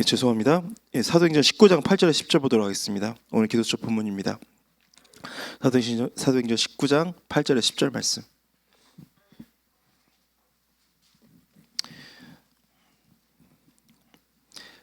죄송합니다. 사도행전 19장 8절에 10절 보도록 하겠습니다. 오늘 기도처 본문입니다. 사도행전 19장 8절에 10절 말씀.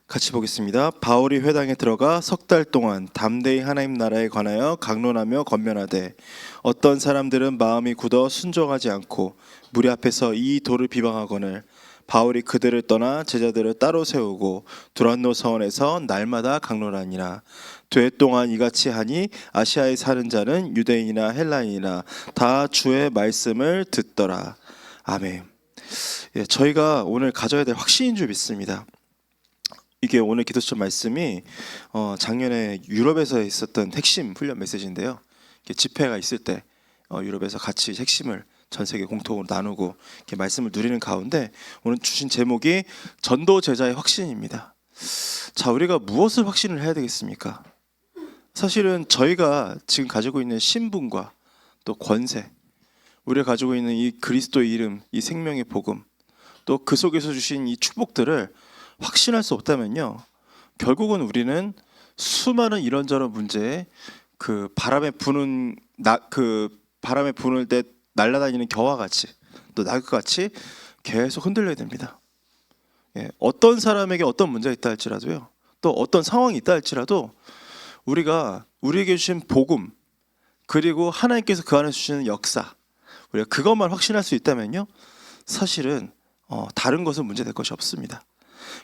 같이 보겠습니다. 바울이 회당에 들어가 석 달 동안 담대히 하나님 나라에 관하여 강론하며 권면하되 어떤 사람들은 마음이 굳어 순종하지 않고 무리 앞에서 이 도를 비방하거늘 바울이 그들을 떠나 제자들을 따로 세우고 두란노 서원에서 날마다 강론하니라. 되레 동안 이같이 하니 아시아에 사는 자는 유대인이나 헬라인이나 다 주의 말씀을 듣더라. 아멘. 저희가 오늘 가져야 될 확신인 줄 믿습니다. 이게 오늘 기도처 말씀이 작년에 유럽에서 있었던 핵심 훈련 메시지인데요. 집회가 있을 때 유럽에서 같이 핵심을 전 세계 공통으로 나누고 이렇게 말씀을 누리는 가운데 오늘 주신 제목이 전도 제자의 확신입니다. 자, 우리가 무엇을 확신을 해야 되겠습니까? 사실은 저희가 지금 가지고 있는 신분과 또 권세, 우리가 가지고 있는 이 그리스도의 이름, 이 생명의 복음, 또 그 속에서 주신 이 축복들을 확신할 수 없다면요, 결국은 우리는 수많은 이런저런 문제에 그 바람에 부는 때 날아다니는 겨와 같이 또 낙엽같이 계속 흔들려야 됩니다. 어떤 사람에게 어떤 문제가 있다 할지라도요, 또 어떤 상황이 있다 할지라도 우리가 우리에게 주신 복음 그리고 하나님께서 그 안에 주시는 역사, 우리가 그것만 확신할 수 있다면요, 사실은 다른 것은 문제될 것이 없습니다.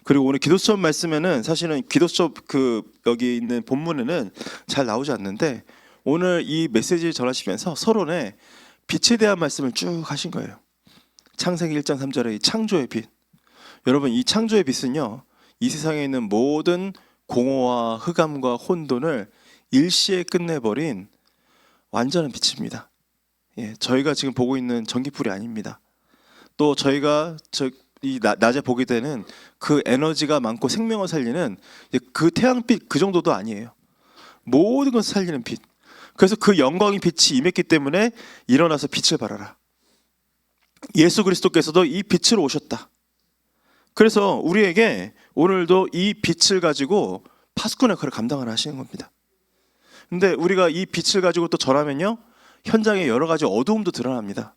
그리고 오늘 기도처 말씀에는 사실은 기도처 여기 있는 본문에는 잘 나오지 않는데 오늘 이 메시지를 전하시면서 서론에 빛에 대한 말씀을 쭉 하신 거예요. 창세기 1장 3절에 이 창조의 빛. 여러분, 이 창조의 빛은요, 이 세상에 있는 모든 공허와 흑암과 혼돈을 일시에 끝내버린 완전한 빛입니다. 저희가 지금 보고 있는 전기불이 아닙니다. 또 저희가 이 낮에 보게 되는 그 에너지가 많고 생명을 살리는 그 태양빛 그 정도도 아니에요. 모든 것을 살리는 빛. 그래서 그 영광의 빛이 임했기 때문에 일어나서 빛을 발하라. 예수 그리스도께서도 이 빛으로 오셨다. 그래서 우리에게 오늘도 이 빛을 가지고 파수꾼 역할을 감당하라 하시는 겁니다. 근데 우리가 이 빛을 가지고 또 전하면요, 현장에 여러 가지 어두움도 드러납니다.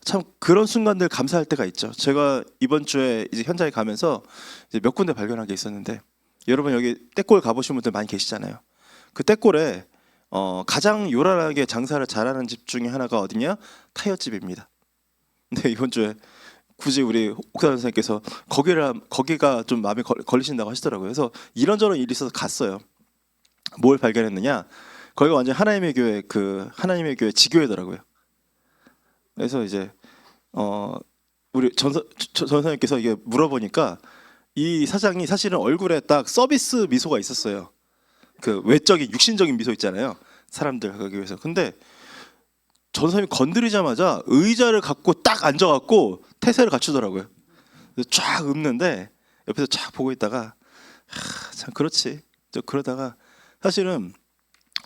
참 그런 순간들 감사할 때가 있죠. 제가 이번 주에 이제 현장에 가면서 이제 몇 군데 발견한 게 있었는데, 여러분 여기 떼골 가보신 분들 많이 계시잖아요. 그 떼골에 가장 요란하게 장사를 잘하는 집 중에 하나가 어디냐? 타이어집입니다. 근데 이번 주에 굳이 우리 옥사 선생님께서 거기가 좀 마음에 걸리신다고 하시더라고요. 그래서 이런저런 일이 있어서 갔어요. 뭘 발견했느냐? 거기가 완전 하나님의 교회 지교회더라고요. 그래서 이제 우리 전 선생님께서 이게 물어보니까 이 사장이 사실은 얼굴에 딱 서비스 미소가 있었어요. 그 외적인 육신적인 미소 있잖아요, 사람들 하기 위해서. 근데 전 선생님이 건드리자마자 의자를 갖고 딱 앉아갖고 태세를 갖추더라고요. 쫙 읊는데 옆에서 쫙 보고 있다가 참 그렇지. 그러다가 사실은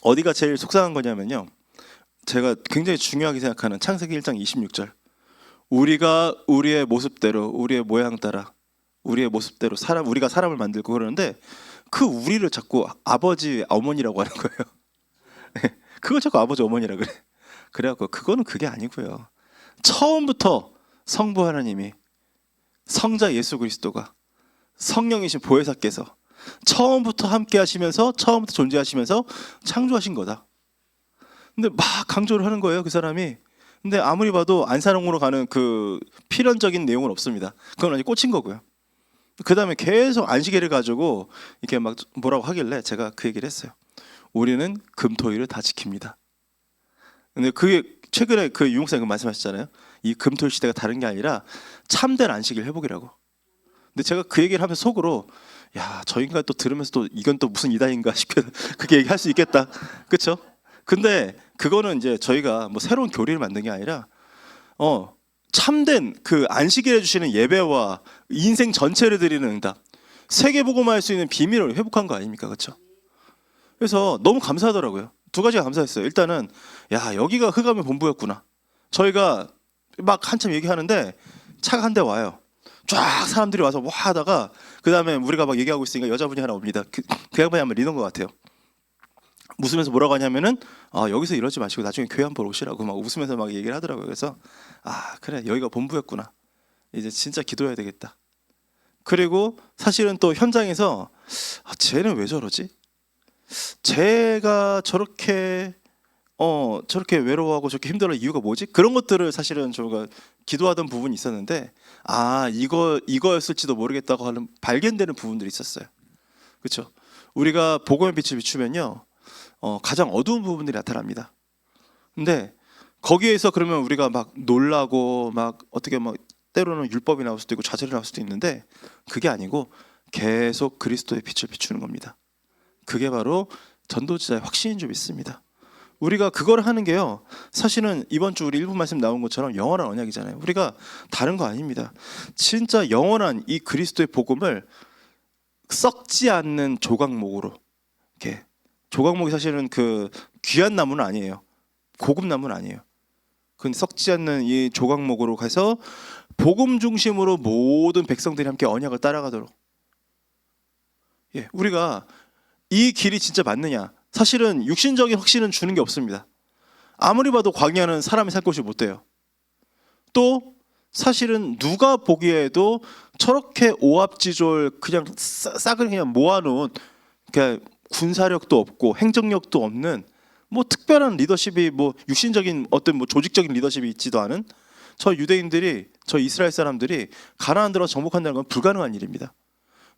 어디가 제일 속상한 거냐면요, 제가 굉장히 중요하게 생각하는 창세기 1장 26절, 우리가 우리의 모습대로 우리의 모양 따라 우리의 모습대로 우리가 사람을 만들고 그러는데 그 우리를 자꾸 아버지 어머니라고 하는 거예요. 그걸 자꾸 아버지 어머니라 그래. 그래갖고 그거는 그게 아니고요, 처음부터 성부 하나님이, 성자 예수 그리스도가, 성령이신 보혜사께서 처음부터 함께 하시면서 처음부터 존재하시면서 창조하신 거다. 근데 막 강조를 하는 거예요, 그 사람이. 근데 아무리 봐도 안산홍으로 가는 그 필연적인 내용은 없습니다. 그건 아직 꽂힌 거고요. 그 다음에 계속 안식일을 가지고 이렇게 막 뭐라고 하길래 제가 그 얘기를 했어요. 우리는 금토일을 다 지킵니다. 근데 그게 최근에 그 유목사님 말씀하셨잖아요. 이 금토일 시대가 다른 게 아니라 참된 안식일 회복이라고. 근데 제가 그 얘기를 하면서 속으로, 야, 저 인간 또 들으면서 또 이건 또 무슨 이단인가 싶어서 그렇게 얘기할 수 있겠다. 그렇죠? 근데 그거는 이제 저희가 뭐 새로운 교리를 만든 게 아니라 참된 그 안식일에 주시는 예배와 인생 전체를 드리는 응답, 세계복음화할 수 있는 비밀을 회복한 거 아닙니까? 그렇죠? 그래서 너무 감사하더라고요. 두 가지가 감사했어요. 일단은, 야, 여기가 흑암의 본부였구나. 저희가 막 한참 얘기하는데 차가 한 대 와요. 쫙 사람들이 와서 와 하다가 그 다음에 우리가 막 얘기하고 있으니까 여자분이 하나 옵니다. 그 양반이 아마 리더인 것 같아요. 웃으면서 뭐라고 하냐면은 여기서 이러지 마시고 나중에 교회 한번 오시라고 막 웃으면서 막 얘기를 하더라고요. 그래서 그래, 여기가 본부였구나. 이제 진짜 기도해야 되겠다. 그리고 사실은 또 현장에서 쟤는 왜 저러지? 쟤가 저렇게 외로워하고 저렇게 힘들어할 이유가 뭐지? 그런 것들을 사실은 저가 기도하던 부분이 있었는데 이거였을지도 모르겠다고 하는 발견되는 부분들이 있었어요. 그렇죠? 우리가 복음의 빛을 비추면요, 가장 어두운 부분들이 나타납니다. 근데 거기에서 그러면 우리가 막 놀라고 막 어떻게 막 때로는 율법이 나올 수도 있고 좌절이 나올 수도 있는데, 그게 아니고 계속 그리스도의 빛을 비추는 겁니다. 그게 바로 전도지자의 확신인 줄 믿습니다. 우리가 그걸 하는 게요, 사실은 이번 주 우리 1부 말씀 나온 것처럼 영원한 언약이잖아요. 우리가 다른 거 아닙니다. 진짜 영원한 이 그리스도의 복음을 썩지 않는 조각목으로, 이렇게 조각목이 사실은 그 귀한 나무는 아니에요. 고급 나무는 아니에요. 근데 썩지 않는 이 조각목으로 가서 복음 중심으로 모든 백성들이 함께 언약을 따라가도록, 우리가 이 길이 진짜 맞느냐? 사실은 육신적인 확신은 주는 게 없습니다. 아무리 봐도 광야는 사람이 살 곳이 못 돼요. 또 사실은 누가 보기에도 저렇게 오합지졸 그냥 싹을 그냥 모아놓은, 그냥 군사력도 없고 행정력도 없는 뭐 특별한 리더십이 뭐 육신적인 어떤 뭐 조직적인 리더십이 있지도 않은 저 유대인들이, 저 이스라엘 사람들이 가나안 들어 정복한다는 건 불가능한 일입니다.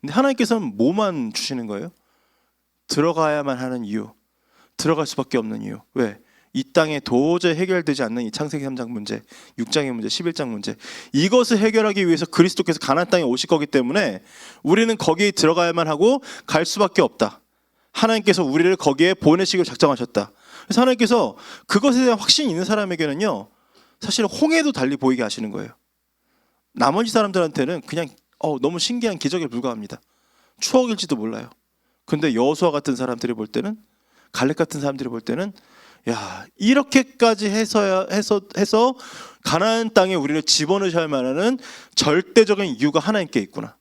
근데 하나님께서는 뭐만 주시는 거예요? 들어가야만 하는 이유, 들어갈 수밖에 없는 이유. 왜? 이 땅에 도저히 해결되지 않는 이 창세기 3장 문제, 6장의 문제, 11장 문제, 이것을 해결하기 위해서 그리스도께서 가나안 땅에 오실 거기 때문에 우리는 거기에 들어가야만 하고 갈 수밖에 없다. 하나님께서 우리를 거기에 보내시기로 작정하셨다. 그래서 하나님께서 그것에 대한 확신이 있는 사람에게는요, 사실 홍해도 달리 보이게 하시는 거예요. 나머지 사람들한테는 그냥 너무 신기한 기적에 불과합니다. 추억일지도 몰라요. 근데 여호수아 같은 사람들이 볼 때는, 갈렙 같은 사람들이 볼 때는, 야, 이렇게까지 해서 가나안 땅에 우리를 집어넣으셔야 만하는 절대적인 이유가 하나님께 있구나.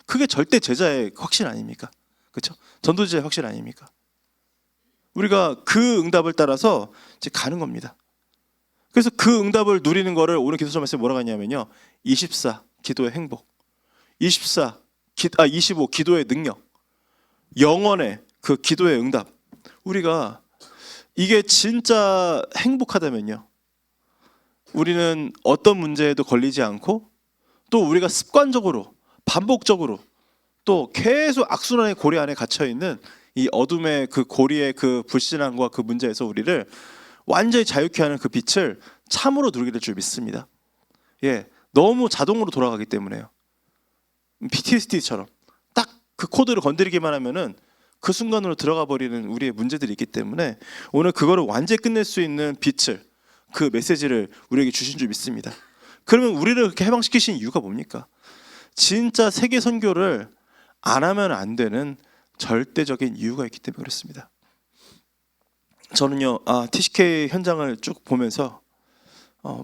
그게 절대 제자의 확신 아닙니까? 그렇죠? 전도지자의 확신 아닙니까? 우리가 그 응답을 따라서 이제 가는 겁니다. 그래서 그 응답을 누리는 거를 오늘 기도서 말씀에 뭐라고 하냐면요, 24 기도의 행복, 25 기도의 능력, 영원의 그 기도의 응답. 우리가 이게 진짜 행복하다면요, 우리는 어떤 문제에도 걸리지 않고, 또 우리가 습관적으로 반복적으로 또 계속 악순환의 고리 안에 갇혀있는 이 어둠의 그 고리의 그 불신앙과 그 문제에서 우리를 완전히 자유케 하는 그 빛을 참으로 누리게 될 줄 믿습니다. 너무 자동으로 돌아가기 때문에요. PTSD처럼 딱 그 코드를 건드리기만 하면은 그 순간으로 들어가 버리는 우리의 문제들이 있기 때문에 오늘 그거를 완전히 끝낼 수 있는 빛을, 그 메시지를 우리에게 주신 줄 믿습니다. 그러면 우리를 그렇게 해방시키신 이유가 뭡니까? 진짜 세계 선교를 안 하면 안 되는 절대적인 이유가 있기 때문에 그렇습니다. 저는요, TCK 현장을 쭉 보면서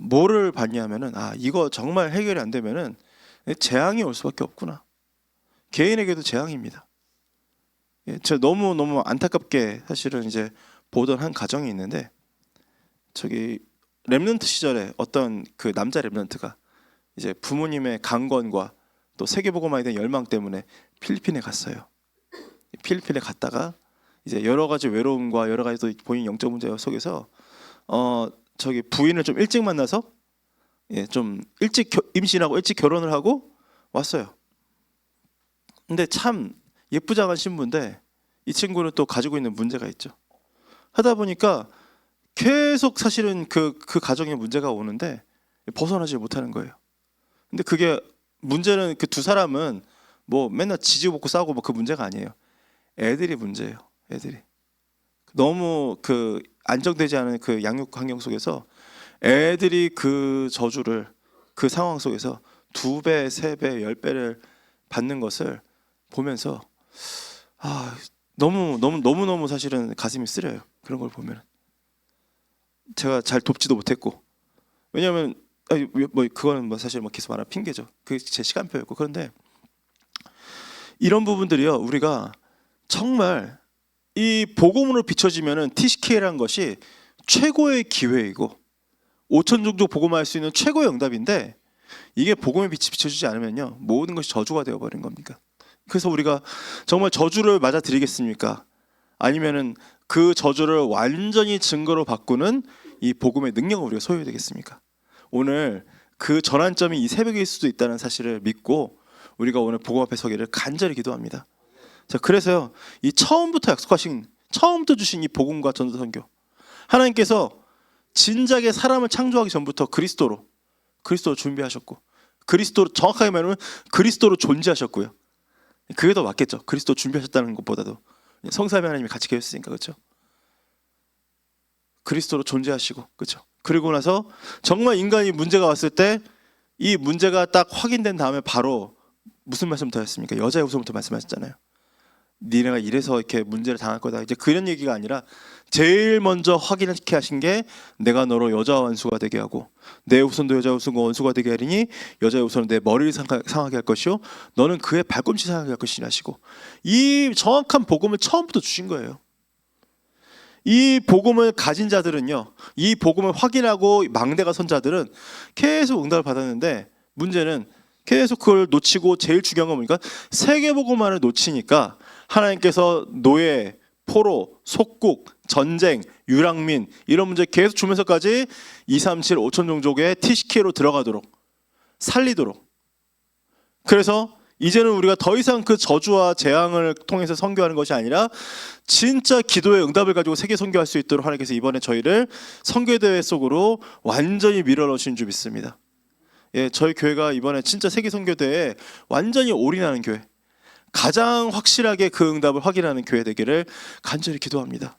뭐를 봤냐면은 이거 정말 해결이 안 되면은 재앙이 올 수밖에 없구나. 개인에게도 재앙입니다. 제가 너무 안타깝게 사실은 이제 보던 한 가정이 있는데, 저기 렘넌트 시절에 어떤 그 남자 렘넌트가 이제 부모님의 강권과 또 세계복음화에 대한 열망 때문에 필리핀에 갔어요. 필리핀에 갔다가 이제 여러 가지 외로움과 여러 가지 또 본인 영적 문제 속에서 저기 부인을 좀 일찍 만나서 좀 일찍 임신하고 일찍 결혼을 하고 왔어요. 근데 참 예쁘장한 신부인데 이 친구는 또 가지고 있는 문제가 있죠. 하다 보니까 계속 사실은 그 가정에 문제가 오는데 벗어나지 못하는 거예요. 근데 그게 문제는 그 두 사람은 뭐 맨날 지지고 싸우고 뭐 그 문제가 아니에요. 애들이 문제예요. 애들이 너무 그 안정되지 않은 그 양육 환경 속에서 애들이 그 저주를, 그 상황 속에서 2배, 3배, 10배를 받는 것을 보면서 너무 사실은 가슴이 쓰려요. 그런 걸 보면 제가 잘 돕지도 못했고, 왜냐하면 뭐 그거는 뭐 사실 뭐 계속 말하는 핑계죠. 그 제 시간표였고. 그런데 이런 부분들이요, 우리가 정말 이 복음으로 비춰지면은 TCK라는 것이 최고의 기회이고 5천 종족 복음할 수 있는 최고의 응답인데, 이게 복음에 비춰지지 않으면요 모든 것이 저주가 되어버린 겁니다. 그래서 우리가 정말 저주를 맞아들이겠습니까? 아니면은 그 저주를 완전히 증거로 바꾸는 이 복음의 능력을 우리가 소유해야 되겠습니까? 오늘 그 전환점이 이 새벽일 수도 있다는 사실을 믿고 우리가 오늘 복음 앞에 서기를 간절히 기도합니다. 자, 그래서요, 이 처음부터 약속하신, 처음부터 주신 이 복음과 전도 선교, 하나님께서 진작에 사람을 창조하기 전부터 그리스도로 준비하셨고, 그리스도로, 정확하게 말하면 그리스도로 존재하셨고요. 그게 더 맞겠죠. 그리스도 준비하셨다는 것보다도 성삼위 하나님이 같이 계셨으니까, 그렇죠? 그리스도로 존재하시고, 그렇죠? 그리고 나서 정말 인간이 문제가 왔을 때 이 문제가 딱 확인된 다음에 바로 무슨 말씀 더 했습니까? 여자의 후손부터 말씀하셨잖아요. 니네가 이래서 이렇게 문제를 당할 거다. 이제 그런 얘기가 아니라 제일 먼저 확인하게 하신 게 내가 너로 여자와 원수가 되게 하고 내 후손도 여자와 원수가 되게 하리니 여자의 후손은 내 머리를 상하게 할 것이요 너는 그의 발꿈치 상하게 할 것이라 하시고, 이 정확한 복음을 처음부터 주신 거예요. 이 복음을 가진 자들은요, 이 복음을 확인하고 망대가 선 자들은 계속 응답을 받았는데, 문제는 계속 그걸 놓치고 제일 중요한 건 뭐니까 세계복음만을 놓치니까 하나님께서 노예, 포로, 속국, 전쟁, 유랑민 이런 문제 계속 주면서까지 237, 5천 종족의 TCK로 들어가도록 살리도록. 그래서 이제는 우리가 더 이상 그 저주와 재앙을 통해서 선교하는 것이 아니라 진짜 기도의 응답을 가지고 세계 선교할 수 있도록 하나님께서 이번에 저희를 선교대회 속으로 완전히 밀어넣으신 줄 믿습니다. 예, 저희 교회가 이번에 진짜 세계 선교대회에 완전히 올인하는 교회, 가장 확실하게 그 응답을 확인하는 교회 되기를 간절히 기도합니다.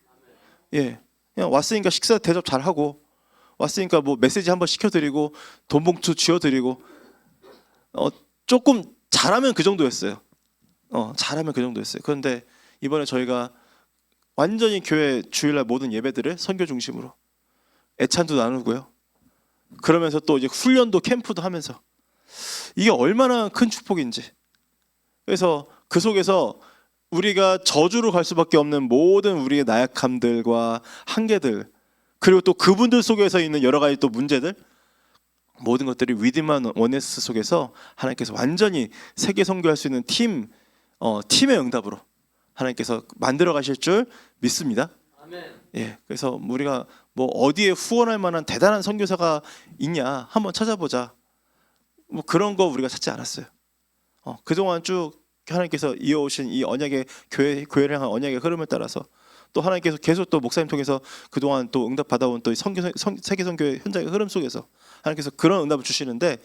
예, 그냥 왔으니까 식사 대접 잘 하고, 왔으니까 뭐 메시지 한번 시켜드리고 돈 봉투 쥐어드리고, 조금 잘하면 그 정도였어요. 잘하면 그 정도였어요. 그런데 이번에 저희가 완전히 교회 주일날 모든 예배들을 선교 중심으로 애찬도 나누고요. 그러면서 또 이제 훈련도 캠프도 하면서, 이게 얼마나 큰 축복인지. 그래서 그 속에서 우리가 저주로 갈 수밖에 없는 모든 우리의 나약함들과 한계들, 그리고 또 그분들 속에서 있는 여러 가지 또 문제들, 모든 것들이 위드만 원네스 속에서 하나님께서 완전히 세계 선교할 수 있는 팀의 응답으로 하나님께서 만들어 가실 줄 믿습니다. 아멘. 예, 그래서 우리가 뭐 어디에 후원할 만한 대단한 선교사가 있냐 한번 찾아보자, 뭐 그런 거 우리가 찾지 않았어요. 그동안 쭉 하나님께서 이어오신 이 언약의 교회를 향한 언약의 흐름을 따라서 또 하나님께서 계속 또 목사님 통해서 그동안 또 응답 받아온 또 세계 선교의 현장의 흐름 속에서 하나님께서 그런 응답을 주시는데,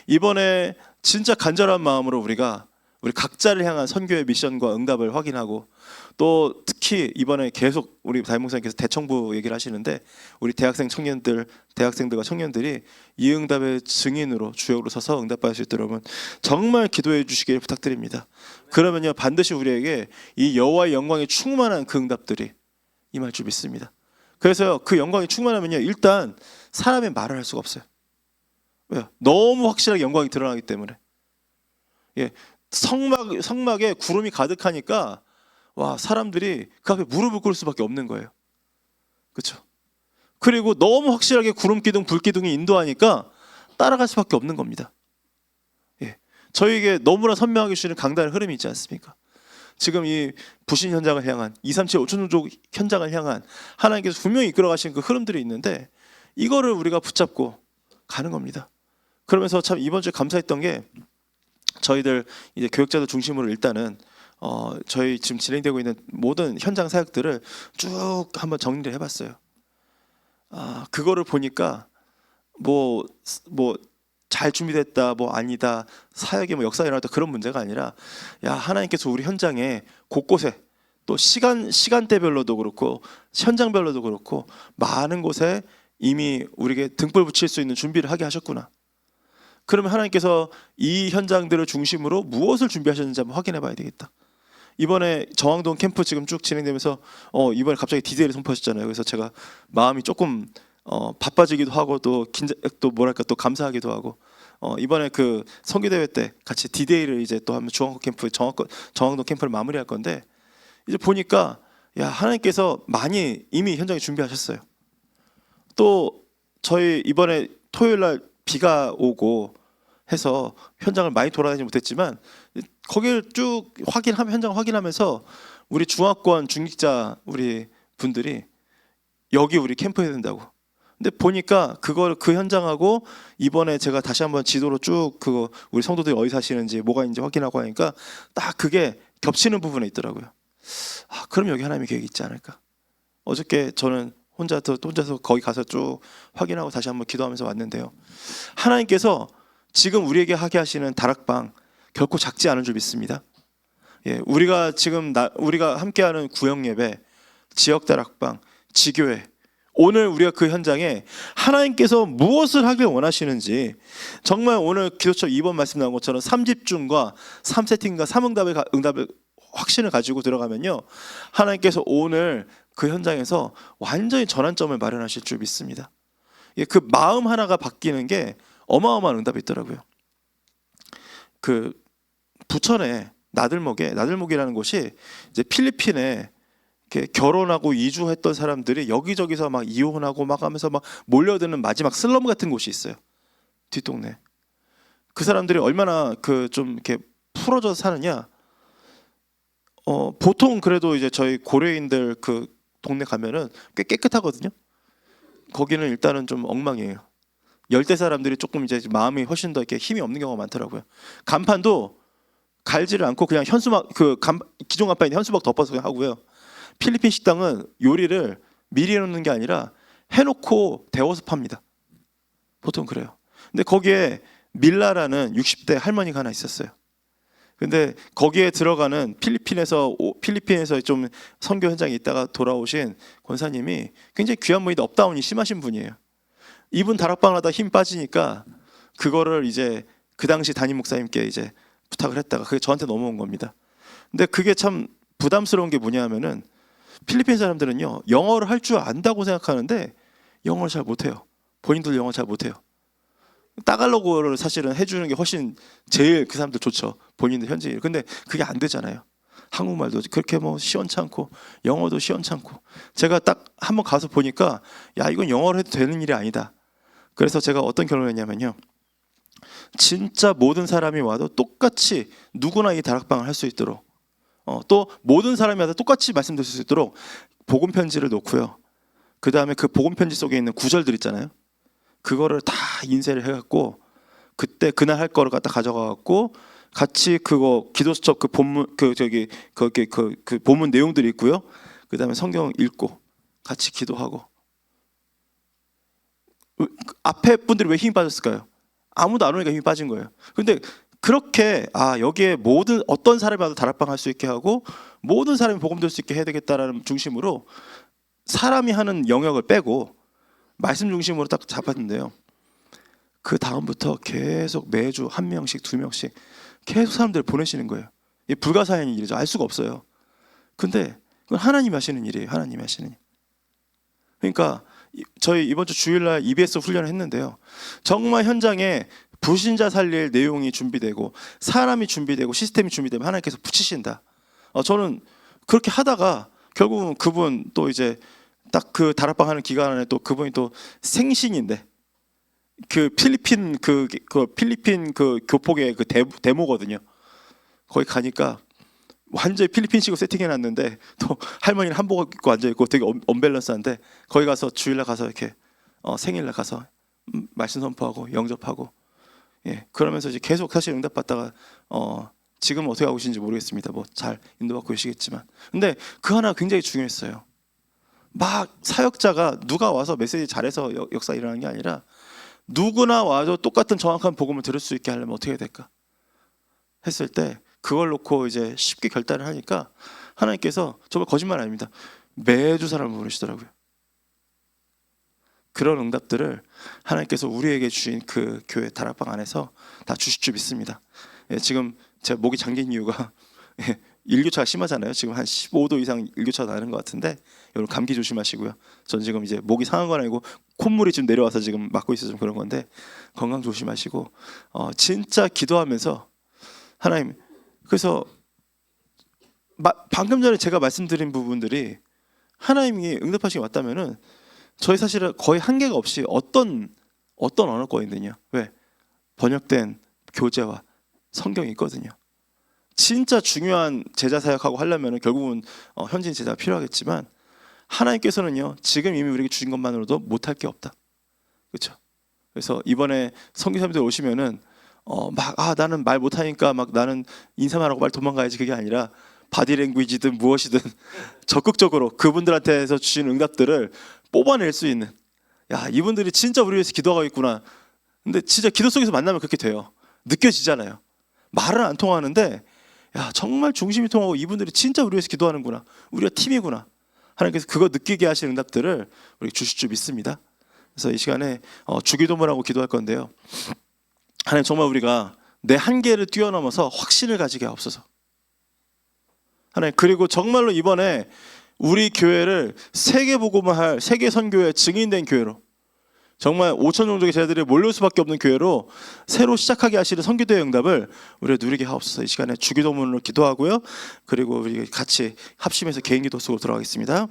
이번에 진짜 간절한 마음으로 우리 각자를 향한 선교의 미션과 응답을 확인하고, 또 특히 이번에 계속 우리 담임 목사님께서 대청부 얘기를 하시는데, 우리 대학생들과 청년들이 이 응답의 증인으로 주역으로 서서 응답받을 수 있도록 여러분 정말 기도해 주시길 부탁드립니다. 그러면요 반드시 우리에게 이 여호와의 영광이 충만한 그 응답들이 임할 줄 믿습니다. 그래서요 그 영광이 충만하면요 일단 사람의 말을 할 수가 없어요. 왜요? 너무 확실하게 영광이 드러나기 때문에. 예, 성막에 구름이 가득하니까 와, 사람들이 그 앞에 무릎을 꿇을 수밖에 없는 거예요. 그렇죠? 그리고 너무 확실하게 구름 기둥, 불 기둥이 인도하니까 따라갈 수밖에 없는 겁니다. 예, 저희에게 너무나 선명하게 주시는 강단의 흐름이 있지 않습니까? 지금 이 부신 현장을 향한 237, 5천 종족 현장을 향한 하나님께서 분명히 이끌어 가신 그 흐름들이 있는데, 이거를 우리가 붙잡고 가는 겁니다. 그러면서 참 이번 주에 감사했던 게, 저희들 이제 교역자들 중심으로 일단은 저희 지금 진행되고 있는 모든 현장 사역들을 쭉 한번 정리를 해봤어요. 그거를 보니까 뭐 잘 준비됐다, 뭐 아니다, 사역에 뭐 역사가 일어났다, 그런 문제가 아니라, 야, 하나님께서 우리 현장에 곳곳에 또 시간대별로도 그렇고 현장별로도 그렇고 많은 곳에 이미 우리에게 등불 붙일 수 있는 준비를 하게 하셨구나. 그러면 하나님께서 이 현장들을 중심으로 무엇을 준비하셨는지 한번 확인해 봐야 되겠다. 이번에 정왕동 캠프 지금 쭉 진행되면서 이번에 갑자기 디데이를 선포하셨잖아요. 그래서 제가 마음이 조금 바빠지기도 하고 또 뭐랄까 또 감사하기도 하고, 이번에 그 선교대회 때 같이 디데이를 이제 또 하면 중앙고 캠프 정학도 캠프를 마무리할 건데 이제 보니까 야 하나님께서 많이 이미 현장에 준비하셨어요. 또 저희 이번에 토요일 날 비가 오고 해서 현장을 많이 돌아다니지 못했지만 거기를 쭉 현장 확인하면서 우리 중화권 중직자 우리 분들이 여기 우리 캠프 해야 된다고. 근데 보니까 그 현장하고 이번에 제가 다시 한번 지도로 쭉 그거 우리 성도들이 어디 사시는지 뭐가 있는지 확인하고 하니까 딱 그게 겹치는 부분에 있더라고요. 그럼 여기 하나님의 계획이 있지 않을까. 어저께 저는 혼자서 거기 가서 쭉 확인하고 다시 한번 기도하면서 왔는데요. 하나님께서 지금 우리에게 하게 하시는 다락방 결코 작지 않은 줄 믿습니다. 예, 우리가 지금 우리가 함께하는 구역 예배, 지역 다락방, 지교회, 오늘 우리가 그 현장에 하나님께서 무엇을 하길 원하시는지 정말 오늘 기도처 2번 말씀 나온 것처럼 3집중과 3세팅과 3응답을 확신을 가지고 들어가면요, 하나님께서 오늘 그 현장에서 완전히 전환점을 마련하실 줄 믿습니다. 예, 그 마음 하나가 바뀌는 게 어마어마한 응답이 있더라고요. 그 부천에 나들목이라는 곳이 이제 필리핀에 결혼하고 이주했던 사람들이 여기저기서 막 이혼하고 막 하면서 막 몰려드는 마지막 슬럼 같은 곳이 있어요. 뒷동네. 그 사람들이 얼마나 좀 이렇게 풀어져서 사느냐. 보통 그래도 이제 저희 고려인들 그 동네 가면은 꽤 깨끗하거든요. 거기는 일단은 좀 엉망이에요. 열대 사람들이 조금 이제 마음이 훨씬 더 이렇게 힘이 없는 경우가 많더라고요. 간판도 갈지를 않고 그냥 현수막 기존 간판에 현수막 덮어서 그냥 하고요. 필리핀 식당은 요리를 미리 해놓는 게 아니라 해놓고 데워서 팝니다. 보통 그래요. 근데 거기에 밀라라는 60대 할머니가 하나 있었어요. 근데 거기에 들어가는 필리핀에서 좀 선교 현장에 있다가 돌아오신 권사님이 굉장히 귀한 분인데 업다운이 심하신 분이에요. 이분 다락방을 하다 힘 빠지니까 그거를 이제 그 당시 담임 목사님께 이제 부탁을 했다가 그게 저한테 넘어온 겁니다. 근데 그게 참 부담스러운 게 뭐냐 하면은 필리핀 사람들은요, 영어를 할 줄 안다고 생각하는데 영어를 잘 못해요. 본인들 영어 잘 못해요. 따갈로그를 사실은 해주는 게 훨씬 제일 그 사람들 좋죠. 본인들 현지인. 근데 그게 안 되잖아요. 한국말도 그렇게 뭐 시원찮고 영어도 시원찮고. 제가 딱 한번 가서 보니까 야, 이건 영어로 해도 되는 일이 아니다. 그래서 제가 어떤 결론을 했냐면요, 진짜 모든 사람이 와도 똑같이 누구나 이 다락방을 할 수 있도록, 또 모든 사람이 와도 똑같이 말씀드릴 수 있도록 복음 편지를 놓고요. 그 다음에 그 복음 편지 속에 있는 구절들 있잖아요. 그거를 다 인쇄를 해갖고 그날 할 거를 갖다 가져가갖고 같이 그거 기도수첩 그 본문 그 본문 내용들이 있고요. 그 다음에 성경 읽고 같이 기도하고. 앞에 분들이 왜 힘이 빠졌을까요? 아무도 안 오니까 힘이 빠진 거예요. 근데 그렇게 여기에 어떤 사람이 와도 다락방 할 수 있게 하고 모든 사람이 복음 들 수 있게 해야 되겠다라는 중심으로 사람이 하는 영역을 빼고 말씀 중심으로 딱 잡았는데요. 그 다음부터 계속 매주 한 명씩 두 명씩 계속 사람들을 보내시는 거예요. 이게 불가사의한 일이죠. 알 수가 없어요. 근데 그건 하나님이 하시는 일이에요. 하나님이 하시는 일. 그러니까 저희 이번 주 주일날 EBS 훈련을 했는데요. 정말 현장에 불신자 살릴 내용이 준비되고 사람이 준비되고 시스템이 준비되면 하나님께서 붙이신다. 저는 그렇게 하다가 결국은 그분 또 이제 딱 그 다락방 하는 기간 안에 또 그분이 또 생신인데 그 필리핀 그 교폭의 그 데모거든요. 거기 가니까 완전히 필리핀식으로 세팅해놨는데 또 할머니는 한복 입고 앉아있고 되게 언밸런스한데 거기 가서 주일날 가서 이렇게 생일날 가서 말씀 선포하고 영접하고, 예, 그러면서 이제 계속 사실 응답받다가 지금은 어떻게 하고 계신지 모르겠습니다. 뭐 잘 인도받고 계시겠지만, 근데 그 하나 굉장히 중요했어요. 막 사역자가 누가 와서 메시지 잘해서 역사 일어나는 게 아니라 누구나 와도 똑같은 정확한 복음을 들을 수 있게 하려면 어떻게 해야 될까 했을 때 그걸 놓고 이제 쉽게 결단을 하니까 하나님께서, 정말 거짓말 아닙니다, 매주 사람을 보내시더라고요. 그런 응답들을 하나님께서 우리에게 주신 그 교회 다락방 안에서 다 주실 줄 믿습니다. 예, 지금 제가 목이 잠긴 이유가 일교차가 심하잖아요. 지금 한 15도 이상 일교차가 나는 것 같은데 여러분 감기 조심하시고요. 전 지금 이제 목이 상한 건 아니고 콧물이 좀 내려와서 지금 막고 있어서 좀 그런 건데 건강 조심하시고 진짜 기도하면서 하나님, 그래서 방금 전에 제가 말씀드린 부분들이 하나님이 응답하시게 왔다면은 저희 사실은 거의 한계가 없이 어떤 언어권이든요. 왜? 번역된 교재와 성경이 있거든요. 진짜 중요한 제자 사역하고 하려면 결국은 현지인 제자가 필요하겠지만 하나님께서는요 지금 이미 우리에게 주신 것만으로도 못할 게 없다. 그렇죠? 그래서 이번에 선교사님들 오시면은 나는 말 못하니까 막 나는 인사만 하고 빨리 도망가야지, 그게 아니라 바디랭귀지든 무엇이든 적극적으로 그분들한테서 주신 응답들을 뽑아낼 수 있는, 야, 이분들이 진짜 우리 위해서 기도하고 있구나. 근데 진짜 기도 속에서 만나면 그렇게 돼요. 느껴지잖아요. 말은 안 통하는데 야, 정말 중심이 통하고 이분들이 진짜 우리 위해서 기도하는구나, 우리가 팀이구나. 하나님께서 그거 느끼게 하시는 응답들을 우리 주실 줄 믿습니다. 그래서 이 시간에 주기도문하고 기도할 건데요. 하나님, 정말 우리가 내 한계를 뛰어넘어서 확신을 가지게 하옵소서. 하나님, 그리고 정말로 이번에 우리 교회를 세계 복음을 할 세계 선교의 증인된 교회로, 정말 5천 정도의 제자들이 몰릴 수밖에 없는 교회로 새로 시작하게 하시는 선교대의 응답을 우리가 누리게 하옵소서. 이 시간에 주기도문으로 기도하고요. 그리고 우리 같이 합심해서 개인 기도 속으로 들어가겠습니다.